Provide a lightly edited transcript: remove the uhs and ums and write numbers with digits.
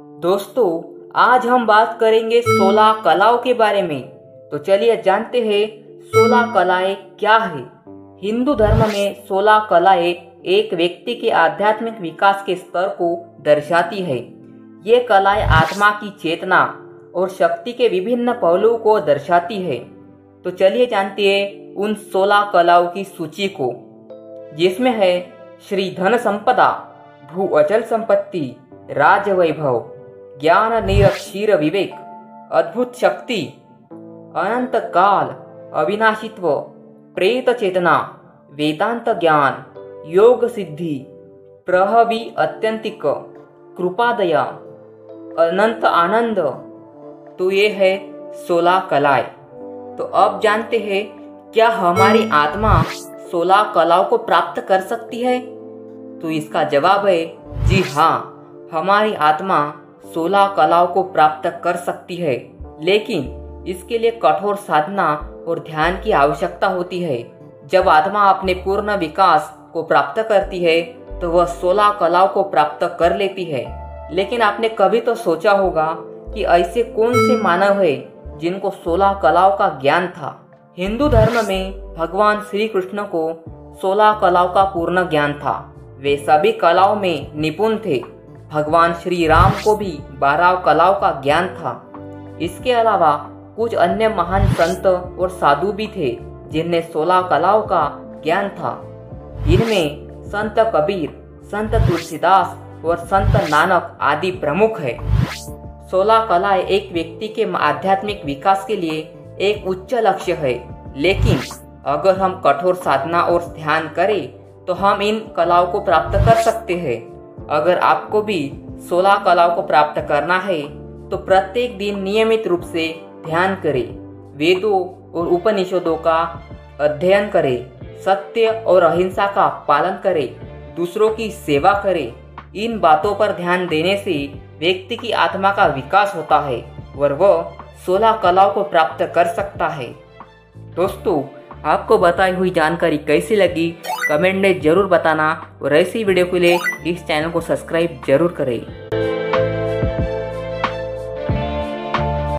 दोस्तों, आज हम बात करेंगे 16 कलाओं के बारे में। तो चलिए जानते हैं 16 कलाएं क्या है। हिंदू धर्म में 16 कलाएं एक व्यक्ति के आध्यात्मिक विकास के स्तर को दर्शाती है। ये कलाएं आत्मा की चेतना और शक्ति के विभिन्न पहलुओं को दर्शाती है। तो चलिए जानते हैं उन 16 कलाओं की सूची को, जिसमें है श्री धन संपदा, भू अचल संपत्ति, राज वैभव, ज्ञान निरक्षीर विवेक, अद्भुत शक्ति, अनंत काल, अविनाशित्व, प्रेत चेतना, वेदांत ज्ञान, योग सिद्धि, प्रहवी अत्यंतिक, कृपादया, अनंत आनंद। तो ये है 16 कलाएं। तो अब जानते हैं क्या हमारी आत्मा 16 कलाओं को प्राप्त कर सकती है? तो इसका जवाब है जी हाँ, हमारी आत्मा 16 कलाओं को प्राप्त कर सकती है, लेकिन इसके लिए कठोर साधना और ध्यान की आवश्यकता होती है। जब आत्मा अपने पूर्ण विकास को प्राप्त करती है तो वह 16 कलाओं को प्राप्त कर लेती है। लेकिन आपने कभी तो सोचा होगा कि ऐसे कौन से मानव है जिनको 16 कलाओं का ज्ञान था? हिंदू धर्म में भगवान श्री कृष्ण को 16 कलाओं का पूर्ण ज्ञान था। वे सभी कलाओं में निपुण थे। भगवान श्री राम को भी 12 कलाओं का ज्ञान था। इसके अलावा कुछ अन्य महान संत और साधु भी थे जिन्हें 16 कलाओं का ज्ञान था। इनमें संत कबीर, संत तुलसीदास और संत नानक आदि प्रमुख है। 16 कलाएं एक व्यक्ति के आध्यात्मिक विकास के लिए एक उच्च लक्ष्य है, लेकिन अगर हम कठोर साधना और ध्यान करें तो हम इन कलाओं को प्राप्त कर सकते हैं। अगर आपको भी 16 कलाओं को प्राप्त करना है तो प्रत्येक दिन नियमित रूप से ध्यान करें, वेदों और उपनिषदों का अध्ययन करें, सत्य और अहिंसा का पालन करें, दूसरों की सेवा करें। इन बातों पर ध्यान देने से व्यक्ति की आत्मा का विकास होता है और वह 16 कलाओं को प्राप्त कर सकता है। दोस्तों, आपको बताई हुई जानकारी कैसी लगी कमेंट में जरूर बताना और ऐसी वीडियो के लिए इस चैनल को सब्सक्राइब जरूर करें।